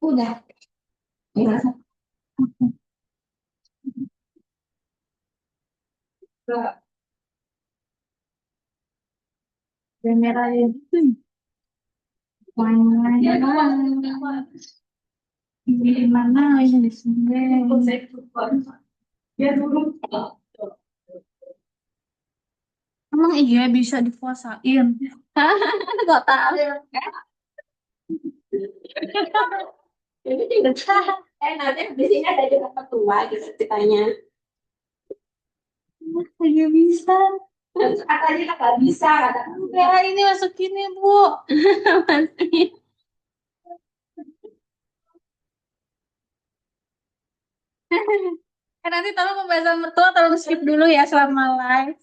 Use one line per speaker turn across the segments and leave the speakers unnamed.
Udah. Gimana? Enggak. Udah merah ya. Mana? Di mana ini di sini? Ya dulu. Emang iya bisa dipuasain? Gak tahu. Ini tidak tahu. Nanti di sini ada juga ketua gitu ceritanya. Hanya bisa. Katanya nggak bisa. Enggak, ini masukin ya, Bu. Masukin. Nanti tolong pembahasan mertua tolong skip dulu ya selama live.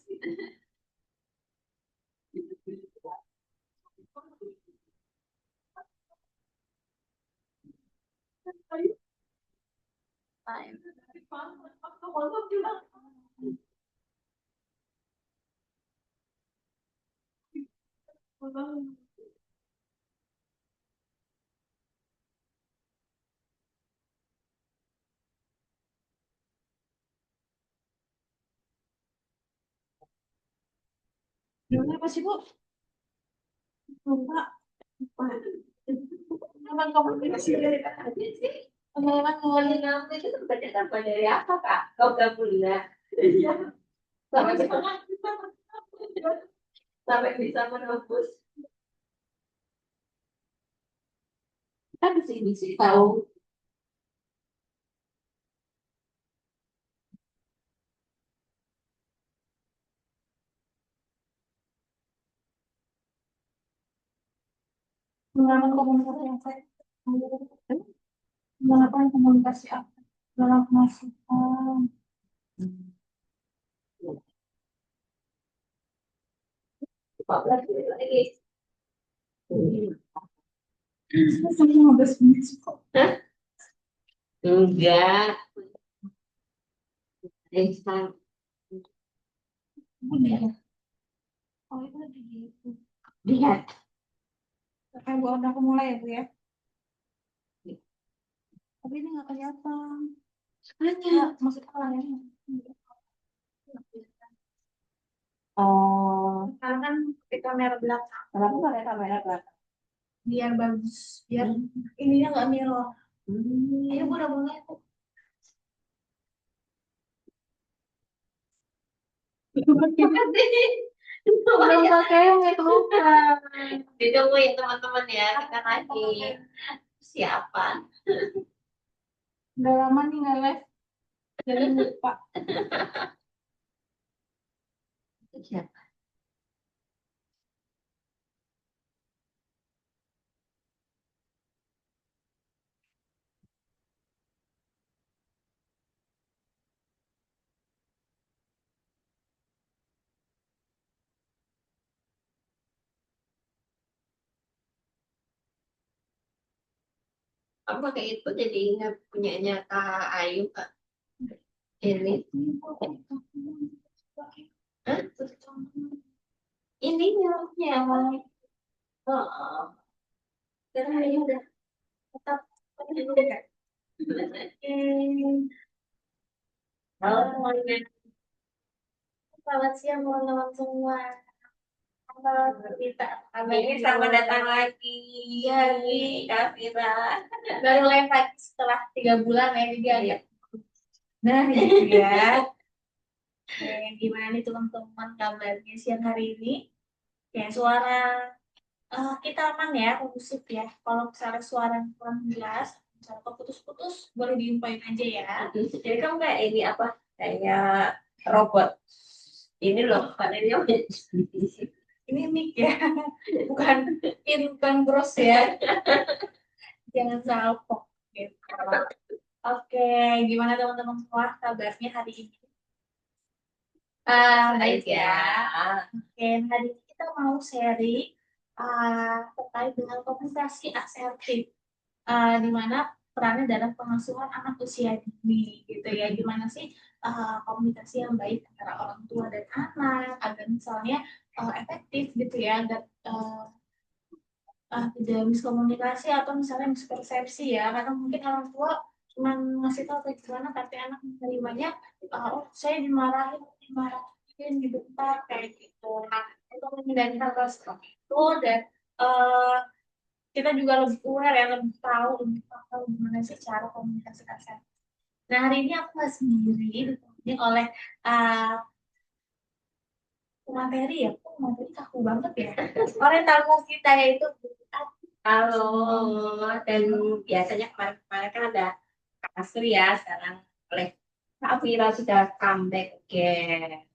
Gimana apa sih, Bu? Lupa. Lupa. Emang komunikasi dari mana aja sih? Emang ngomongin kamu itu sebenarnya apa dari apa, Kak? Kau gak punya. Iya. Sampai bisa sampai bisa menembus. Kita di sini sih tahu. Menggunakan komunikasi yang saya menggunakan komunikasi apa dalam masukan. Lagi. Sampai 15 menit kok. Enggak. Instan. Oh, itu lagi gitu. Lihat. Kayak gua udah mulai ya, Bu ya. Tapi ini nggak kelihatan. Hanya maksudnya layarnya. Oh, sekarang kan pakai kamera belakang. Kenapa nggak ada kamera belakang? Biar bagus, biar ininya nggak mirror. Ayo udah mulai tuh. Belum pakai yang itu bukan. Ditungguin teman-teman ya, kita lagi siapa? Udah lama nih nggak live, jadi lupa. Siapa? Kamu pakai itu jadi ingat punyanya Kak Ayu Kak. Ini. Hah? Ini nyamuknya. Oh, karena Ayu udah tetap. Halo semuanya. Selamat siang teman-teman semua. Halo kita. Ini selamat datang lagi. Lagi Kak Fira. Baru live lagi setelah 3 bulan ya dia ya. Nah gitu ya. Gimana nih teman-teman kabarnya siang hari ini? Ya suara kita aman ya, kondusif ya. Kalau misalnya suara kurang jelas, misalnya keputus-putus, boleh diumpain aja ya. Jadi kamu kayak ini apa? Kayak robot. Ini loh, panelnya ini mic ya, bukan bukan bros ya. Jangan salpok gitu. Oke, gimana teman-teman semua kabarnya hari ini? Baik ya. Oke, hari ini kita mau sharing terkait dengan komunikasi asertif. Di mana perannya dalam pengasuhan anak usia dini gitu ya. Gimana sih komunikasi yang baik antara orang tua dan anak agar misalnya efektif gitu ya, agar tidak miskomunikasi atau misalnya mispersepsi ya, karena mungkin orang tua cuma ngasih tahu kayak gimana tapi anak menerimanya oh saya dimarahin di depan kayak gitu. Nah itu menghindari hal seperti itu dan uh, kita juga lebih aware ya, lebih tahu gimana sih cara komunikasi kasar. Nah hari ini aku nggak sendiri, ditemani oleh uh, materi ya, kok materi kaku banget ya. Oleh tamu kita yaitu Bu Ati.
Halo, dan biasanya kemarin-kemarin kan ada Kak Asri ya, sekarang oleh Kak Vira sudah comeback again.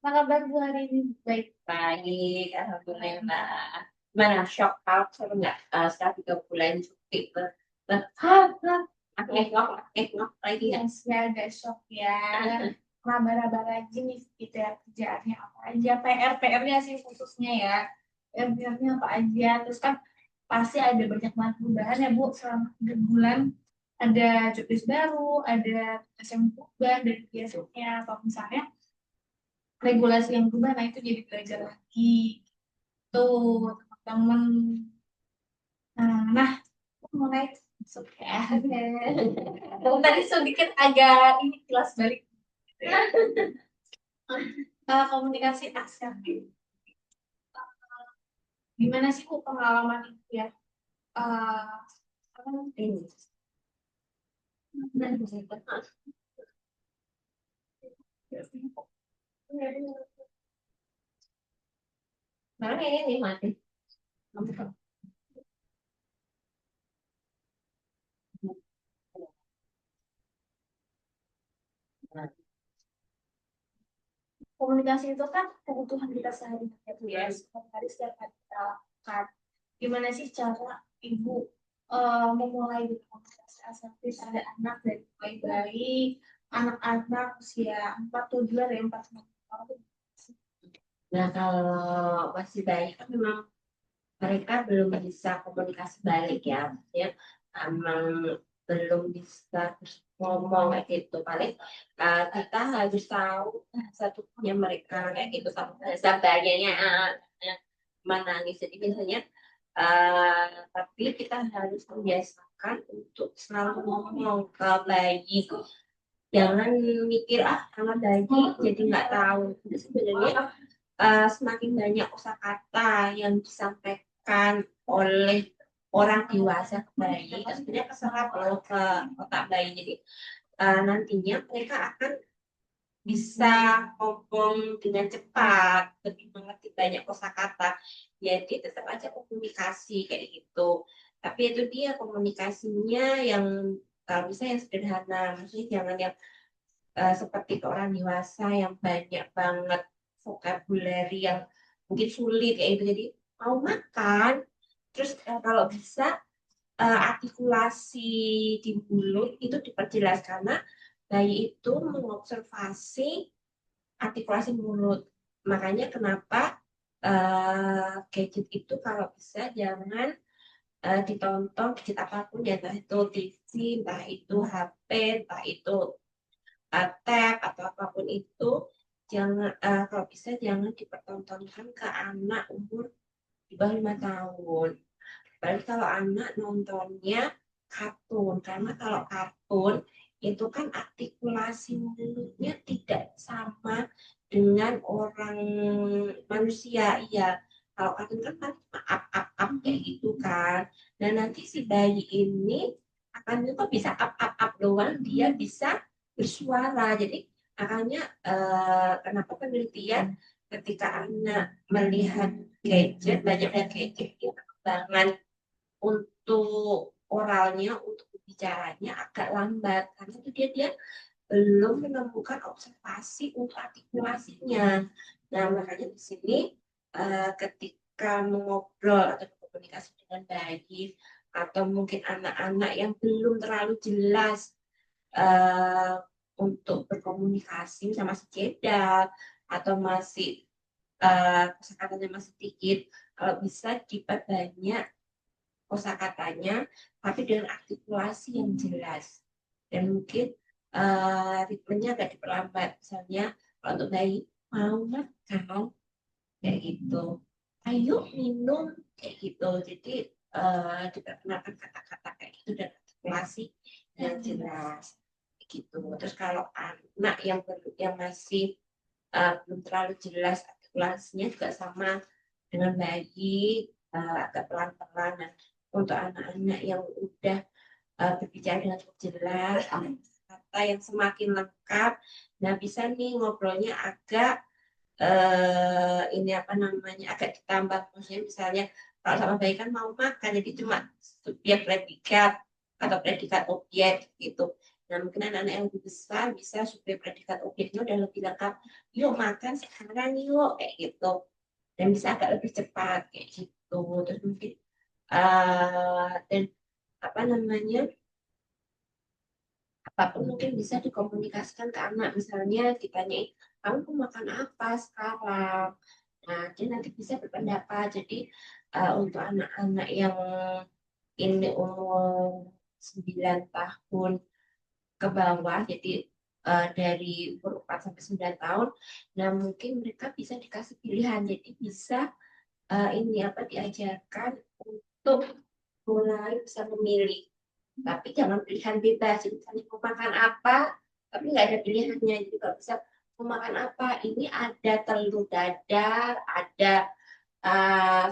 Apa kabar Bu hari ini? Baik.
Baik, Alhamdulillah. Mana shock out, seru nggak? Setelah 3 bulan cuti ngok lagi ya.
Yes, ya agak shock ya. Raba-raba lagi nih gitu ya kerjaannya apa aja. PR-nya sih khususnya ya. PR-nya apa aja. Terus kan pasti ada banyak banget perubahan ya Bu selama 3 bulan. Ada jobdesk baru, ada tugas yang berubah dari biasanya. Atau misalnya regulasi yang berubah, nah itu jadi belajar lagi. Tuh, teman-teman. Nah, mulai masuk ya. Tadi sedikit agak ini kelas balik. Komunikasi asertif. Gimana sih Bu pengalaman itu ya? Apa namanya?
Mana ini mati.
Komunikasi itu kan kebutuhan kita sehari-hari ya, setiap hari kita lakukan. Gimana sih cara Ibu memulai komunikasi asertif ada anak dari bayi, anak-anak usia 4 7 dari 4 5 tahun?
Nah, kalau masih bayi kan memang mereka belum bisa komunikasi balik ya, ya emang belum bisa terus ngomong kayak gitu. Paling kita harus tahu bahasa tubuhnya mereka kayak gitu, sama bahasa bayanya menangis. Jadi biasanya tapi kita harus membiasakan untuk selalu ngomong ke bayi. Jangan mikir karena bayi jadi nggak tahu. Jadi sebenarnya semakin banyak kosakata yang disampaikan oleh orang dewasa ke bayi, itu sebenarnya keserap loh ke otak bayi. Jadi nantinya mereka akan bisa ngomong dengan cepat, lebih mengerti banyak kosakata. Jadi tetap aja komunikasi kayak gitu. Tapi itu dia komunikasinya yang kalau bisa yang sederhana, maksudnya jangan yang seperti ke orang dewasa yang banyak banget vocabulary yang mungkin sulit kayak gitu. Jadi mau makan, terus kalau bisa artikulasi di mulut itu diperjelas karena bayi itu mengobservasi artikulasi mulut. Makanya kenapa gadget itu kalau bisa jangan ditonton gadget apapun ya, entah itu TV, entah itu HP, entah itu tab atau apapun itu, jangan kalau bisa jangan dipertontonkan ke anak umur di bawah 5 tahun. Berarti kalau anak nontonnya kartun, karena kalau kartun itu kan artikulasi mulutnya tidak sama dengan orang manusia. Iya, kalau kartun kan up kayak gitu kan. Dan nanti si bayi ini akan itu bisa up doang, dia bisa bersuara. Jadi makanya kenapa penelitian ketika anak melihat gadget, banyak gadget, dia perkembangan untuk oralnya, untuk bicaranya agak lambat karena itu dia belum menemukan observasi untuk artikulasinya. Nah, makanya di sini ketika mengobrol atau berkomunikasi dengan bayi atau mungkin anak-anak yang belum terlalu jelas uh, untuk berkomunikasi sama si cedal atau masih kosakatanya masih sedikit, kalau bisa diperbanyak kosakatanya, tapi dengan artikulasi yang jelas. Dan mungkin ritmenya agak diperlambat. Misalnya kalau untuk bayi mau makan kayak gitu, ayo minum kayak gitu. Jadi diperkenalkan kata-kata kayak gitu dan artikulasi yang jelas kayak gitu. Terus kalau anak yang masih belum terlalu jelas artikulasinya juga sama dengan bayi, agak pelan-pelan. Nah, untuk anak-anak yang udah berbicara dengan cukup jelas, kata yang semakin lengkap, nah bisa nih ngobrolnya agak ini apa namanya agak ditambah, maksudnya misalnya kalau sama bayi kan mau makan jadi cuma subjek predikat atau predikat objek gitu. Nah mungkin anak-anak yang lebih besar bisa subjek predikat objeknya udah lebih lengkap, yuk makan sekarang yuk kayak gitu, dan bisa agak lebih cepat kayak gitu. Terus mungkin dan apa namanya apapun mungkin bisa dikomunikasikan ke anak, misalnya ditanyain kamu mau makan apa sekarang, nah dia nanti bisa berpendapat. Jadi untuk anak-anak yang ini umur 9 tahun ke bawah, jadi dari umur 4 sampai 9 tahun, nah mungkin mereka bisa dikasih pilihan, jadi bisa ini apa diajarkan untuk mulai bisa memilih, tapi jangan pilihan bebas. Jadi misalnya mau makan apa tapi nggak ada pilihannya, jadi nggak bisa mau makan apa, ini ada telur dadar, ada uh,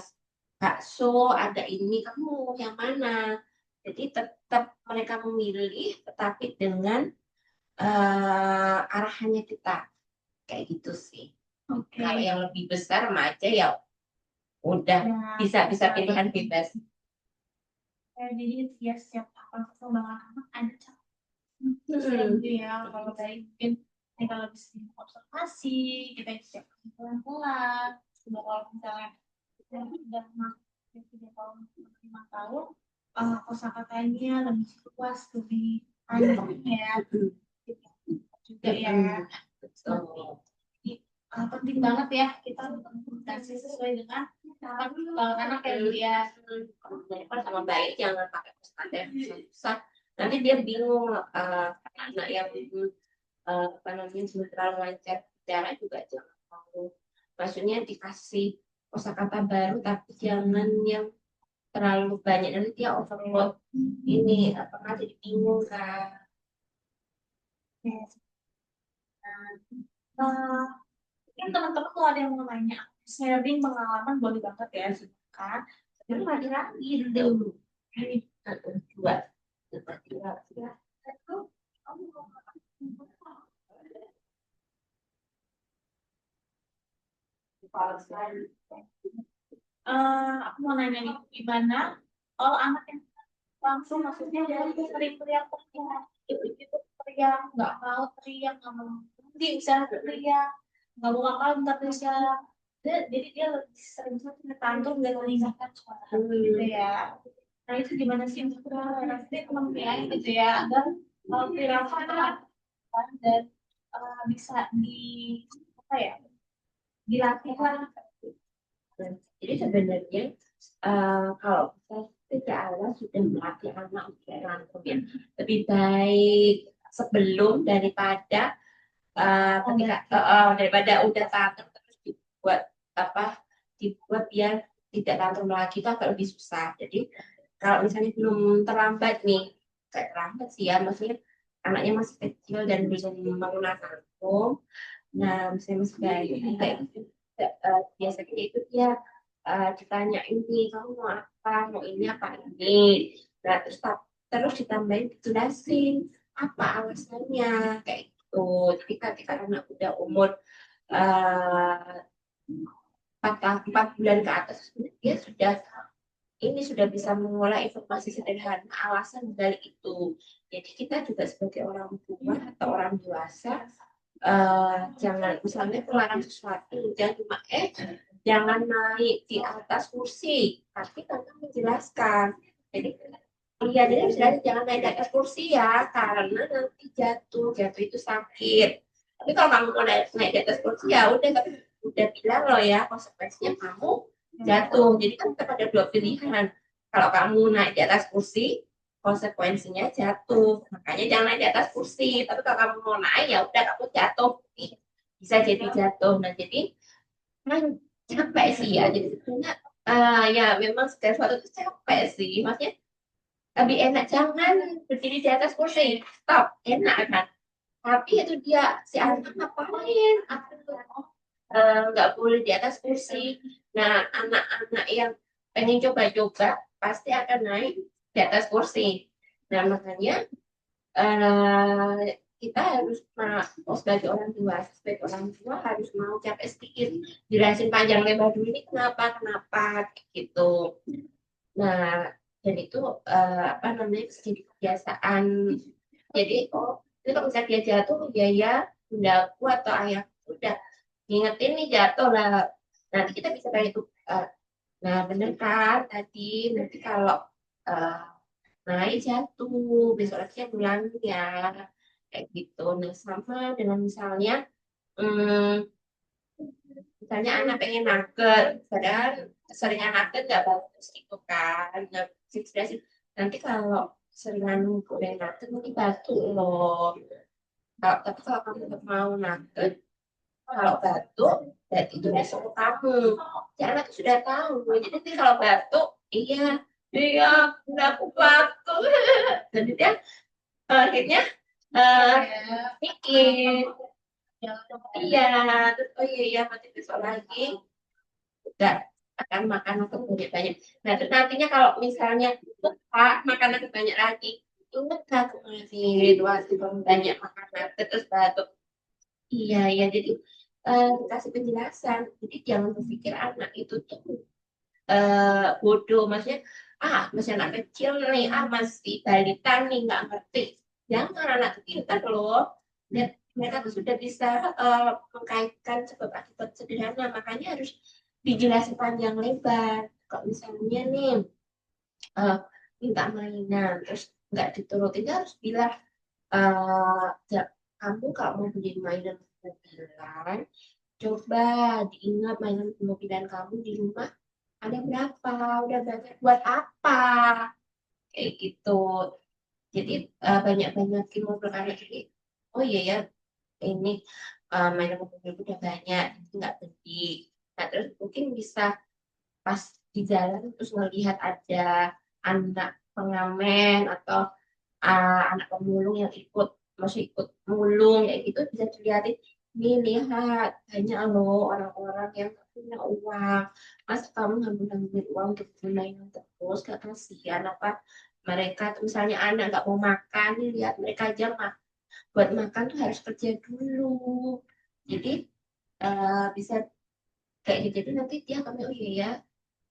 bakso, ada ini, kamu mau yang mana. Jadi tetap mereka memilih tetapi dengan arahannya kita kayak gitu sih. Kalau yang lebih besar remaja ya udah bisa pilihan bebas.
Jadi ya setiap perkembangan anak ada gitu ya. Kalau baik mungkin kalau bisa observasi, kita cek pelan-pelan. Sudah kalau misalnya kita sudah masuk 3 tahun, 5 tahun, kosakatanya lebih luas, lebih panjang ya. Juga ya. Penting banget ya kita komunikasi sesuai dengan anak yang dia
sama baik, jangan pakai kosakata yang susah, nanti dia bingung. Anak yang apa namanya belum terlalu lancar bicara juga jangan mau, maksudnya dikasih kosakata baru tapi jangan yang terlalu banyak, nanti dia overload, ini apakah jadi bingung kan.
Mungkin teman-teman kalau ada yang mau nanya, sharing pengalaman boleh banget ya, kan?
Tapi lagi dulu dua
Aku mau nanya nih, gimana kalau anak yang langsung maksudnya dia sering teriak itu teriak nggak mau teriak nggak mau nanti bisa teriak nggak mau makan nggak bisa, jadi dia lebih sering tantrum dan meninggalkan suara gitu ya. Nah itu gimana sih untuk nanti teman-teman gitu ya agar perilaku dan bisa di apa ya dilatih lah.
Jadi sebenarnya kalau saya sejak awal sudah melatih anak untuk langsung ya, lebih baik sebelum daripada daripada udah tantrum terus dibuat biar tidak tantrum lagi, itu agak lebih susah. Jadi kalau misalnya belum terlambat nih, kayak terlambat sih ya, maksudnya anaknya masih kecil dan belum menggunakan tantrum, nah misalnya masih bayi kayak gitu, biasanya itu dia ditanya ini kamu mau apa, mau ini apa ini, nah terus ditambahin dijelasin apa alasannya kayak gitu. Jadi ketika anak udah umur uh, 4 bulan ke atas, dia sudah bisa mengolah informasi sederhana alasan dari itu. Jadi kita juga sebagai orang tua atau orang dewasa jangan misalnya melarang sesuatu, jangan cuma jangan naik di atas kursi, tapi kita menjelaskan. Jadi iya, jadi misalnya jangan naik di atas kursi ya, karena nanti jatuh itu sakit. Tapi kalau kamu mau naik di atas kursi ya udah, tapi udah bilang loh ya konsekuensinya kamu jatuh. Jadi kan kita ada dua pilihan, Kalau kamu naik di atas kursi, konsekuensinya jatuh. Makanya jangan naik di atas kursi. Tapi kalau kamu mau naik, ya udah kamu jatuh. Bisa jadi jatuh. Nah, jadi kan capek sih ya. Jadi sebenarnya ya memang segala sesuatu itu capek sih. Maksudnya lebih enak jangan berdiri di atas kursi. Stop. Enak kan? Tapi itu dia si anak ngapain? Aku nggak boleh di atas kursi. Nah, anak-anak yang pengen coba-coba pasti akan naik di atas kursi. Nah, makanya kita harus sebagai orang tua, harus mau capek sedikit, jelasin panjang lebar dulu ini kenapa gitu. Nah, dan itu apa namanya bisa jadi kebiasaan. Jadi itu kalau misalnya dia jatuh, ya bundaku atau ayah udah ngingetin nih jatuh lah. Nanti kita bisa kayak itu. Nah, bener kan tadi nanti kalau eh, naik jatuh, besok lagi yang ulang ya kayak gitu. Nah, sama dengan misalnya anak pengen nugget, padahal seringan nugget nggak bagus gitu kan, nggak sih. Nanti kalau seringan goreng nugget nanti batu loh. Tapi kalau kamu tetap mau nugget, kalau batuk, berarti itu resiko kamu. Si anak sudah tahu. Jadi nanti kalau batuk, iya, iya, udah aku batuk. Jadi dia akhirnya eh, mikir, iya, terus oh iya, mati besok lagi, udah akan makan atau banyak-banyak. Nah, terus nantinya kalau misalnya lupa makan lebih banyak lagi, ingat aku ngasih waktu banyak makanan terus batuk. Iya, ya. Jadi kasih penjelasan. Jadi jangan berpikir anak itu tuh bodoh. Maksudnya, masih anak kecil nih, masih balita nih, nggak ngerti. Jangan anak itu pintar loh. Dan mereka tuh sudah bisa mengkaitkan sebab akibat sederhana. Makanya harus dijelasin panjang lebar. Kalau misalnya nih, eh, minta mainan, terus nggak diturutin, dia harus bilang, kamu kalau mau beli mainan mobilan, coba diingat mainan mobilan kamu di rumah ada berapa, udah banyak buat apa, kayak gitu. Jadi banyak-banyakin mobil karena ini, oh iya ya, ini mainan mobil udah banyak, jadi nggak beli. Nah, terus mungkin bisa pas di jalan terus melihat ada anak pengamen atau anak pemulung yang masih ikut mulung kayak gitu, bisa dilihatin, nih lihat banyak loh orang-orang yang gak punya uang, mas kamu ngambil uang untuk beli mainan terus, gak kasihan apa mereka tuh, misalnya anak nggak mau makan nih, lihat mereka aja buat makan tuh harus kerja dulu. Jadi bisa kayak gitu. Jadi nanti dia kami oh iya ya,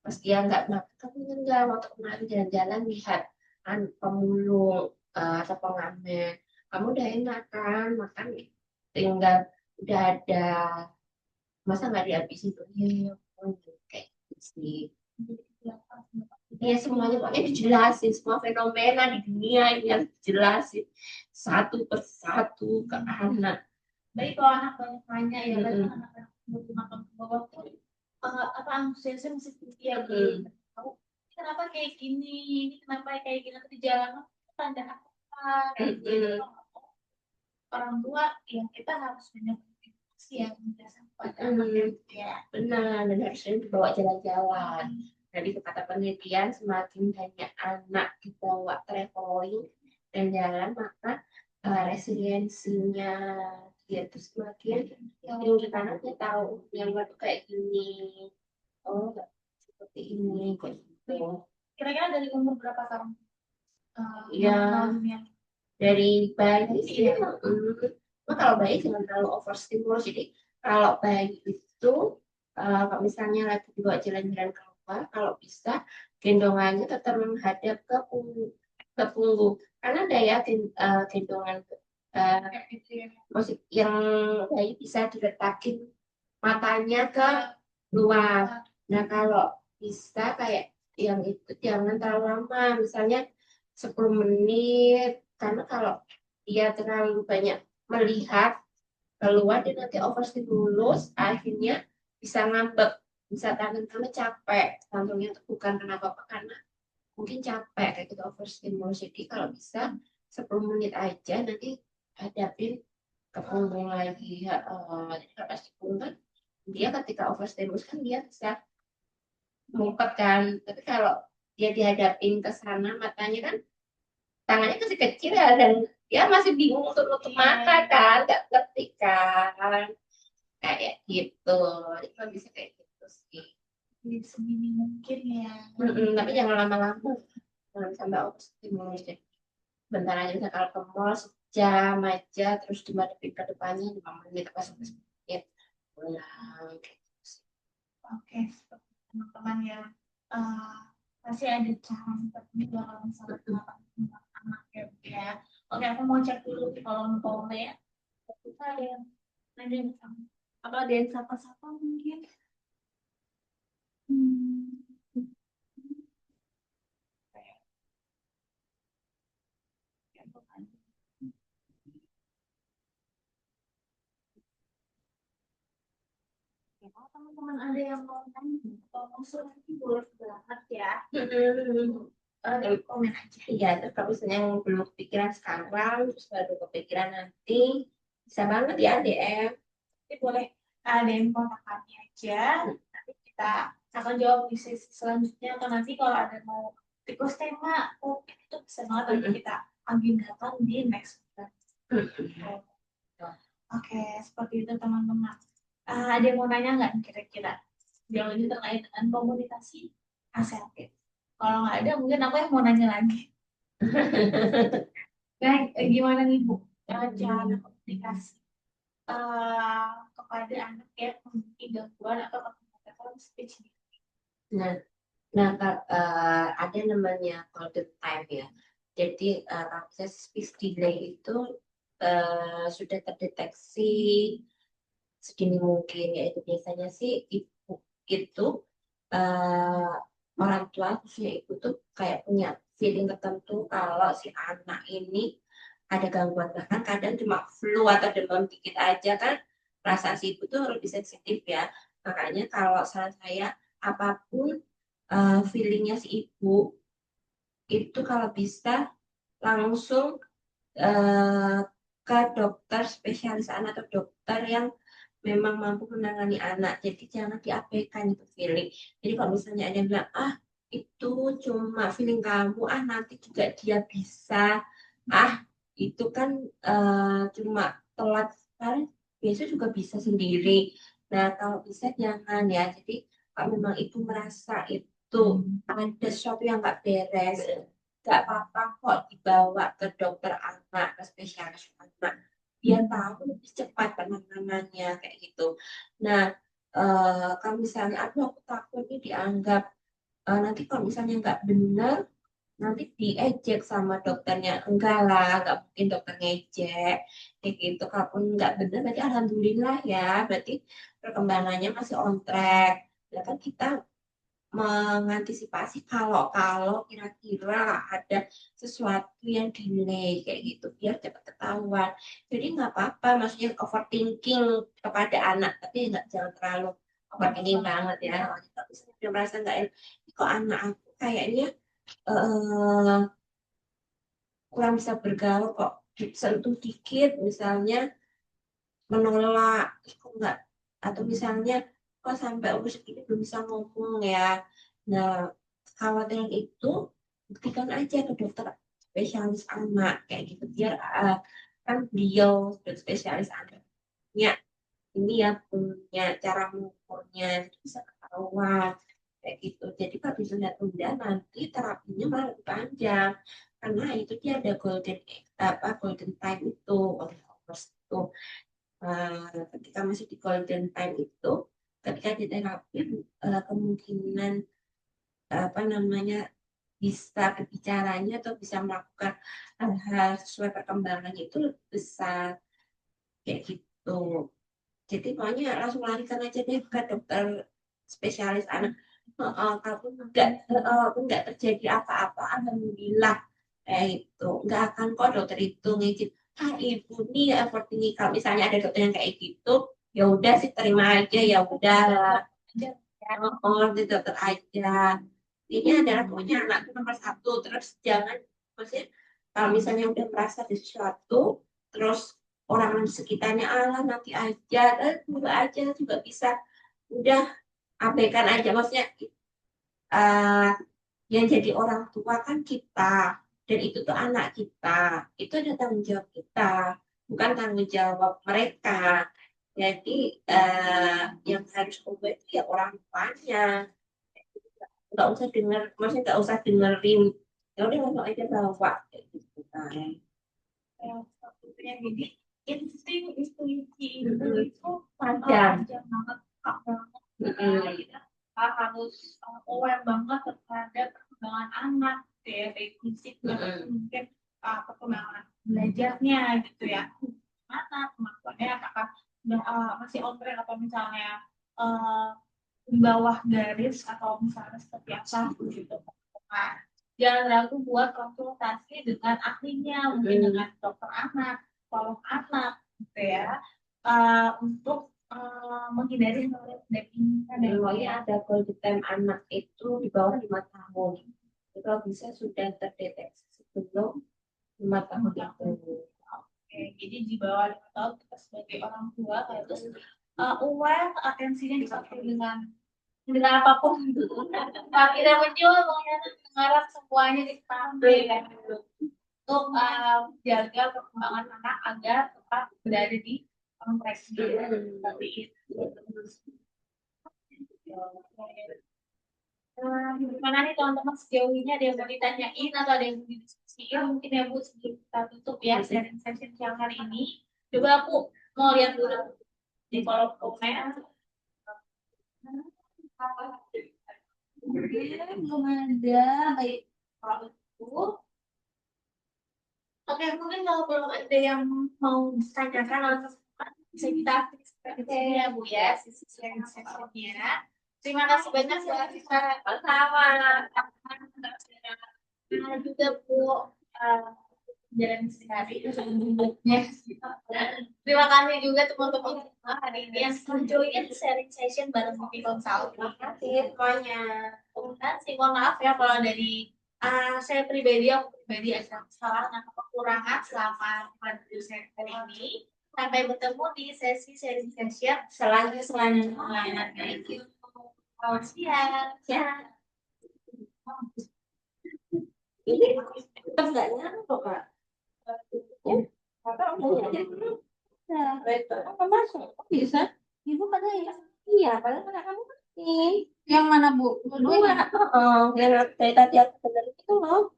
pas dia nggak makan kamu nggak waktu kemarin jalan-jalan lihat pemulung atau pengamen, kamu udah enak kan makan, tinggal udah ada, masa nggak dihabisin tuh ya, kayak gitu sih. Iya semuanya pokoknya dijelasin, semua fenomena di dunia ini yang dijelasin satu persatu ke anak.
Baik kalau anak banyak nanya ya, kan
Mm-mm.
anak-anak mau makan ke bawah tuh apa antusiasnya masih tinggi ya,
Mm-mm.
tahu ini kenapa kayak gini, ini kenapa kayak gini, nanti di jalan tanda apa kayak gitu.
Mm-mm.
Orang tua yang kita harus punya komunikasi yang menjelaskan kepada anak
Mm-mm.
ya.
Benar, dan harusnya dibawa jalan-jalan. Jadi kata penelitian, semakin banyak anak dibawa traveling dan jalan, maka resiliensinya dia tuh semakin tinggi karena dia tahu yang luar tuh kayak gini. Oh, nggak seperti ini, kok gitu.
Kira-kira dari umur berapa tahun
Ya,
mengenal dunia?
dari bayi sih, kalau bayi jangan terlalu overstimulus. Jadi kalau bayi itu kalau misalnya lagi dibawa jalan-jalan keluar, kalau bisa gendongannya tetap menghadap ke punggung, karena ada ya gendongan musik yang bayi bisa diletakin matanya ke luar. Nah, kalau bisa kayak yang itu jangan terlalu lama, misalnya 10 menit, karena kalau dia terlalu banyak melihat keluar, dia nanti overstimulus, akhirnya bisa ngambek, bisa tangan kamu capek, jantungnya itu bukan kenapa apa karena mungkin capek kayak gitu overstimulus. Jadi kalau bisa 10 menit aja nanti hadapin ke punggung lagi. Jadi kalau pas di punggung kan dia ketika overstimulus kan dia bisa ngumpet kan. Tapi kalau dia dihadapin ke sana matanya kan tangannya masih kecil ya dan dia masih bingung untuk nutup mata kan, nggak ngerti kan kayak gitu. Jadi kalau bisa kayak gitu sih.
Jadi semini mungkin ya.
Tapi jangan lama-lama, jangan sampai overstimulus deh. Bentar aja bisa kalau ke mall sejam aja terus dimadepin ke depannya 5 menit apa 10 menit pulang kayak gitu sih.
Oke, teman-teman ya. eh Pasti ada cara seperti itu kalau misalnya kenapa anak ya, Bu, ya. Oke, aku mau cek dulu di kolom komen ya. Kita ada yang sama. Apa ada yang sapa-sapa mungkin? Hmm. Ya, kalau teman-teman ada yang mau tanya atau usul nanti boleh banget ya. Komen aja.
Iya, terus kalau misalnya yang belum kepikiran sekarang, terus baru kepikiran nanti, bisa banget ya DM.
Nanti boleh ada yang kontak kami aja. Nanti kita akan jawab di sesi selanjutnya atau nanti kalau ada mau request tema, oh itu bisa banget nanti kita agendakan di next week. Oke, seperti itu teman-teman. Ada yang mau nanya nggak kira-kira? Yang ini terkait dengan komunikasi asertif. Kalau nggak ada, mungkin aku yang mau nanya lagi. Nah, gimana nih Bu? Cara komunikasi kepada anak yang memiliki gangguan atau keterbatasan speech.
Nah, ada namanya golden time ya. Jadi akses speech delay itu sudah terdeteksi sedini mungkin, yaitu biasanya sih ibu itu eh, orang tua khususnya ibu tuh kayak punya feeling tertentu kalau si anak ini ada gangguan, bahkan kadang cuma flu atau demam dikit aja kan perasaan si ibu tuh lebih sensitif ya. Makanya kalau saran saya apapun feelingnya si ibu itu kalau bisa langsung eh, ke dokter spesialis anak atau dokter yang memang mampu menangani anak. Jadi jangan diabaikan itu feeling. Jadi kalau misalnya ada yang bilang, ah itu cuma feeling kamu, ah nanti juga dia bisa, ah itu kan cuma telat, sekarang besok juga bisa sendiri. Nah kalau bisa jangan ya. Jadi kalau memang ibu merasa itu ada sesuatu yang nggak beres, nggak apa-apa kok dibawa ke dokter anak, ke spesialis anak biar tahu lebih cepat penanganannya kayak gitu. Nah, kalau misalnya aduh aku takut ini dianggap nanti kalau misalnya nggak benar nanti diejek sama dokternya, enggak lah, nggak mungkin dokter ngejek kayak gitu. Kalaupun nggak benar berarti alhamdulillah ya, berarti perkembangannya masih on track. Ya kan kita mengantisipasi kalau kira-kira ada sesuatu yang delay kayak gitu biar cepat ketahuan. Jadi nggak apa-apa, maksudnya overthinking kepada anak, tapi nggak jangan terlalu overthinking banget ya. Kalau misalnya dia merasa nggak enak, "Ih, kok anak aku kayaknya eh, kurang bisa bergaul kok sentuh dikit misalnya menolak, "Ih, kok nggak atau misalnya kok sampai umur segini belum bisa ngomong ya." Nah, kekhawatiran itu buktikan aja ke dokter spesialis anak kayak gitu biar kan beliau spesialis anaknya ini ya punya cara mengukurnya jadi bisa ketahuan kayak gitu. Jadi kalau ditunda-tunda nanti terapinya malah lebih panjang karena itu dia ada golden time itu oleh itu. Ketika masih di golden time itu, ketika di terapi kemungkinan apa namanya bisa berbicaranya atau bisa melakukan hal-hal sesuai perkembangannya itu lebih besar kayak gitu. Jadi pokoknya langsung larikan aja deh ke dokter spesialis anak. Kalaupun nggak terjadi apa-apa, alhamdulillah kayak itu. Nggak akan kok dokter itu ngizin. Ah ibu nih effort tinggi. Kalau misalnya ada dokter yang kayak gitu, ya udah sih terima aja ya udah.
Aja ya.
Oh, di dokter aja. Intinya adalah pokoknya anak itu nomor satu. Terus jangan, maksudnya kalau misalnya udah merasa ada sesuatu, terus orang sekitarnya Allah nanti aja, juga aja juga bisa, udah abaikan aja. Maksudnya eh, yang jadi orang tua kan kita, dan itu tuh anak kita, itu ada tanggung jawab kita, bukan tanggung jawab mereka. Jadi yang harus ubah itu ya orang tuanya, nggak usah denger, maksudnya nggak usah dengerin, ya udah langsung aja bawa kayak gitu kan.
Yang jadi insting intuisi itu
Tajam.
tajam banget, peka banget.
Mm-mm.
Kita harus aware banget terhadap perkembangan anak, gitu ya, baik fisik maupun mungkin perkembangan belajarnya gitu ya. Mana kemampuannya, apakah masih on track atau misalnya uh, di bawah garis atau misalnya seperti apa gitu. Nah, jangan ragu buat konsultasi dengan ahlinya, mungkin dengan dokter anak, psikolog anak, gitu ya, untuk menghindari hal yang tidak diinginkan dari
Pokoknya ada golden time anak itu di bawah 5 tahun. Jadi kalau bisa sudah terdeteksi sebelum 5 tahun itu.
Oke, jadi di bawah 5 tahun kita sebagai orang tua harus aware, atensinya dipakai dengan apapun itu. Nah, kita menjual mengarah semuanya dipakai kan untuk jaga perkembangan anak agar tetap berada di konteksnya seperti itu. Gimana nih teman-teman, sejauh ini ada yang mau ditanyain atau ada yang mau didiskusiin mungkin ya Bu, sebelum kita tutup ya sharing session siang hari ini. Coba aku mau lihat dulu di kolom komen. Oke, belum ada. Baik, kalau itu. Oke, mungkin kalau belum ada yang mau ditanyakan atau bisa kita seperti ini ya Bu ya, sisi sharing sessionnya. Terima kasih banyak ya kita sama. Terima juga Bu jalan sehari. Terima kasih juga teman-teman semua hari ini yang join sharing session bareng Kopi Consult. Terima kasih semuanya. Terima kasih. Mohon maaf ya kalau dari saya pribadi, aku pribadi ada kesalahan atau kekurangan selama menuju sharing hari ini. Sampai bertemu di sesi sharing session selanjutnya. Thank you. Selamat siang. Ya. Ini tetap nggak nyampe Kak. Ya, Kakak udah nyampe. Nah, apa masuk? Kok bisa? Ibu pada ya? Iya, padahal anak kamu penting. Yang mana Bu? Dua. Oh, yang dari tadi aku benar itu loh.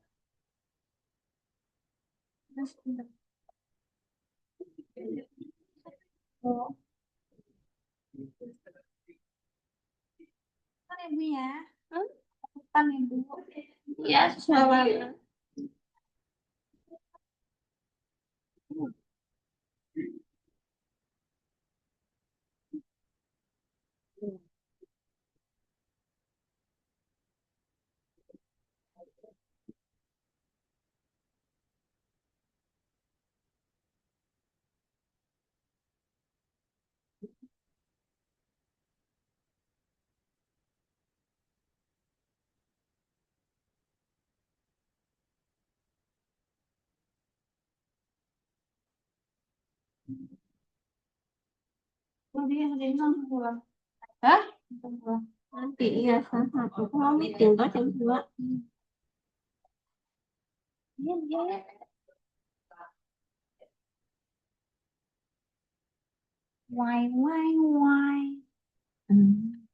Oh, kan Ibu ya? Hmm? Kan Ibu. Iya, salah. Oh, dia udah bilang pulang. Hah? Nanti iya, salah satu. Aku mau meeting tuh jam 2. Iya, iya. Why, why, why? Hmm.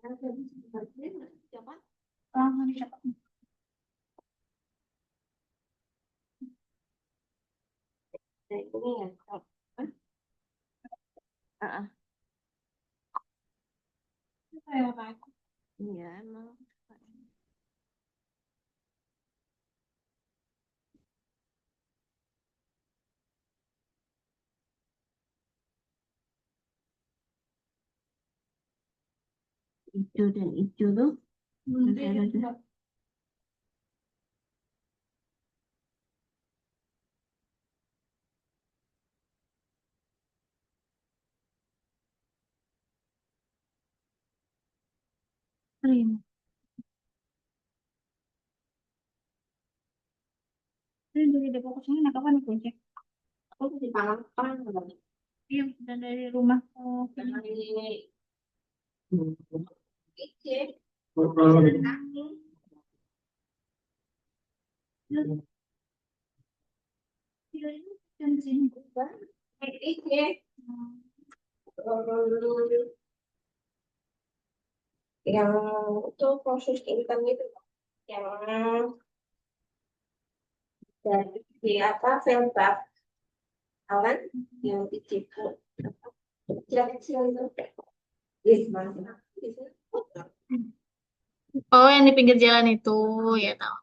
Oh, siapa? Nah, ini ya. Ah, iya, emang. Hijau dan hijau tuh. Ada.
Prima. Ini dari Depok ke sini naik apa nih Gojek?
Aku di Palembang.
Iya, dan dari rumah ke sini.
Dari Ije.
Iya, ini dan sini.
Ije. Yang itu proses income itu yang dari apa Velbap awan yang ditipu kecil-kecil itu yes mana
Oh, yang di pinggir jalan itu, ya tahu.